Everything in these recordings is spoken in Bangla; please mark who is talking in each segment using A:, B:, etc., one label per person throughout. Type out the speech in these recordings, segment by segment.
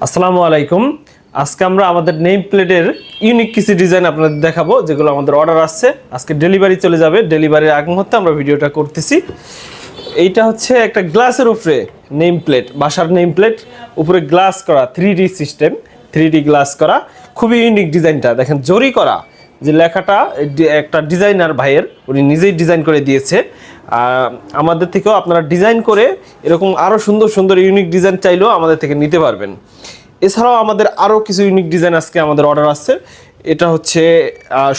A: আসসালামু আলাইকুম। আজকে আমরা আমাদের নেম প্লেটের ইউনিক কিছু ডিজাইন আপনাদের দেখাবো, যেগুলো আমাদের অর্ডার আসছে। আজকে ডেলিভারি চলে যাবে, ডেলিভারির আগ মুহূর্তে আমরা ভিডিওটা করতেছি। এইটা হচ্ছে একটা গ্লাসের উপরে নেম প্লেট, বাসার নেম প্লেট, উপরে গ্লাস করা, 3D সিস্টেম, 3D গ্লাস করা। খুবই ইউনিক ডিজাইনটা দেখেন, জরি করা যে লেখাটা একটা ডিজাইনার ভাইয়ের, উনি নিজেই ডিজাইন করে দিয়েছে। আমাদের থেকেও আপনারা ডিজাইন করে এরকম আরও সুন্দর সুন্দর ইউনিক ডিজাইন চাইলেও আমাদের থেকে নিতে পারবেন। এছাড়াও আমাদের আরও কিছু ইউনিক ডিজাইন আজকে আমাদের অর্ডার আসছে। এটা হচ্ছে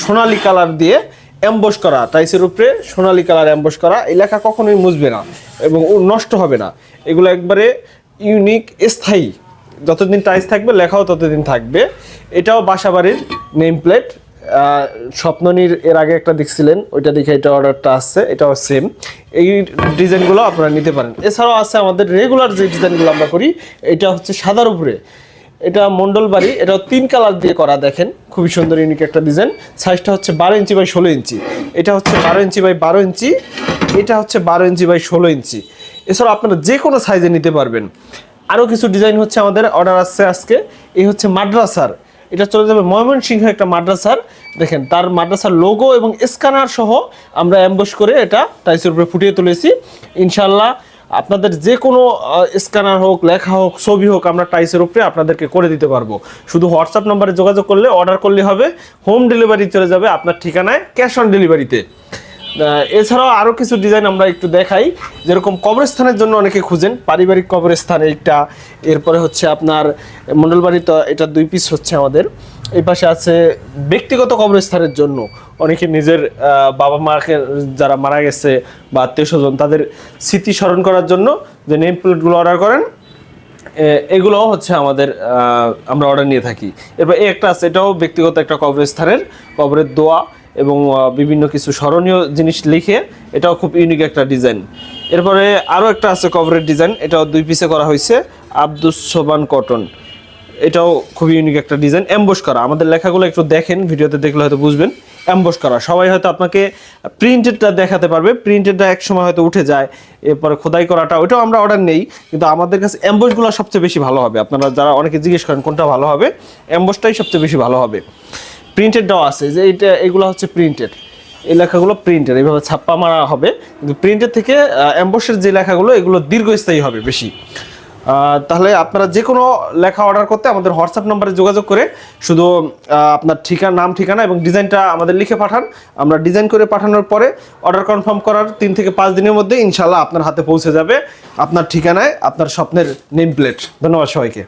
A: সোনালি কালার দিয়ে অ্যাম্বস করা, টাইসের উপরে সোনালি কালার অ্যাম্বস করা। এই লেখা কখনোই মুছবে না এবং নষ্ট হবে না। এগুলো একবারে ইউনিক, স্থায়ী। যতদিন টাইস থাকবে লেখাও ততদিন থাকবে। এটাও বাসাবাড়ির নেম প্লেট। স্বপ্ননীর এর আগে একটা দেখছিলেন, ওইটা দেখে এটা অর্ডারটা আসছে, এটাও সেম। এই ডিজাইনগুলো আপনারা নিতে পারেন। এছাড়াও আছে আমাদের রেগুলার যে ডিজাইনগুলো আমরা করি, এটা হচ্ছে সাদার উপরে, এটা মন্ডল বাড়ি, এটাও 3 কালার দিয়ে করা। দেখেন খুবই সুন্দর ইউনিক একটা ডিজাইন। সাইজটা হচ্ছে 12 ইঞ্চি বাই 16 ইঞ্চি, এটা হচ্ছে 12 ইঞ্চি বাই 12 ইঞ্চি, এটা হচ্ছে 12 ইঞ্চি বাই 16 ইঞ্চি। এছাড়াও আপনারা যে কোনো সাইজে নিতে পারবেন। আরও কিছু ডিজাইন হচ্ছে আমাদের অর্ডার আসছে আজকে। এই হচ্ছে মাদ্রাসার, এটা চলে যাবে ময়মনসিংহ একটা মাদ্রাসার। দেখেন তার মাদ্রাসার লোগো এবং স্ক্যানার সহ আমরা অ্যাম্বস করে এটা টাইসের উপরে ফুটিয়ে তুলেছি। ইনশাল্লাহ আপনাদের যে কোনো স্ক্যানার হোক, লেখা হোক, ছবি হোক, আমরা টাইসের উপরে আপনাদেরকে করে দিতে পারবো। শুধু হোয়াটসঅ্যাপ নাম্বারে যোগাযোগ করলে, অর্ডার করলে হবে। হোম ডেলিভারি চলে যাবে আপনার ঠিকানায়, ক্যাশ অন ডেলিভারিতে। এছাড়াও আরও কিছু ডিজাইন আমরা একটু দেখাই। যেরকম কবরস্থানের জন্য অনেকে খুঁজেন, পারিবারিক কবরস্থান এইটা। এরপরে হচ্ছে আপনার মণ্ডলবাড়ি, তো এটা 2 পিস হচ্ছে আমাদের। এই পাশে আছে ব্যক্তিগত কবরস্থানের জন্য, অনেকে নিজের বাবা মাকে যারা মারা গেছে বা আত্মীয় স্বজন, তাদের স্মৃতি স্মরণ করার জন্য যে নেম প্লেটগুলো অর্ডার করেন, এগুলোও হচ্ছে আমাদের আমরা অর্ডার নিয়ে থাকি। এরপর একটা আছে, এটাও ব্যক্তিগত একটা কবরস্থানের, কবরের দোয়া এবং বিভিন্ন কিছু স্মরণীয় জিনিস লিখে, এটাও খুব ইউনিক একটা ডিজাইন। এরপরে আরও একটা আছে কভারের ডিজাইন, এটাও 2 পিসে করা হয়েছে, আব্দুস সোবান কটন। এটাও খুব ইউনিক একটা ডিজাইন, অ্যাম্বস করা। আমাদের লেখাগুলো একটু দেখেন, ভিডিওতে দেখলে হয়তো বুঝবেন। অ্যাম্বস করা, সবাই হয়তো আপনাকে প্রিন্টেডটা দেখাতে পারবে, প্রিন্টেডটা এক সময় হয়তো উঠে যায়। এরপরে খোদাই করাটা, ওইটাও আমরা অর্ডার নেই, কিন্তু আমাদের কাছে অ্যাম্বসগুলো সবচেয়ে বেশি ভালো হবে। আপনারা যারা অনেকে জিজ্ঞেস করেন কোনটা ভালো হবে, অ্যাম্বসটাই সবচেয়ে বেশি ভালো হবে। প্রিন্টেডটাও আছে, যে এগুলো হচ্ছে প্রিন্টেড, এই লেখাগুলো প্রিন্টেড, এইভাবে ছাপ্পা মারা হবে। কিন্তু প্রিন্টেড থেকে অ্যাম্বসের যে লেখাগুলো, এগুলো দীর্ঘস্থায়ী হবে বেশি। তাহলে আপনারা যে কোনো লেখা অর্ডার করতে আমাদের হোয়াটসঅ্যাপ নাম্বারে যোগাযোগ করে শুধু আপনার নাম ঠিকানা এবং ডিজাইনটা আমাদের লিখে পাঠান। আমরা ডিজাইন করে পাঠানোর পরে অর্ডার কনফার্ম করার 3 থেকে 5 দিনের মধ্যে ইনশাল্লাহ আপনার হাতে পৌঁছে যাবে আপনার ঠিকানায় আপনার স্বপ্নের নেম প্লেট। ধন্যবাদ সবাইকে।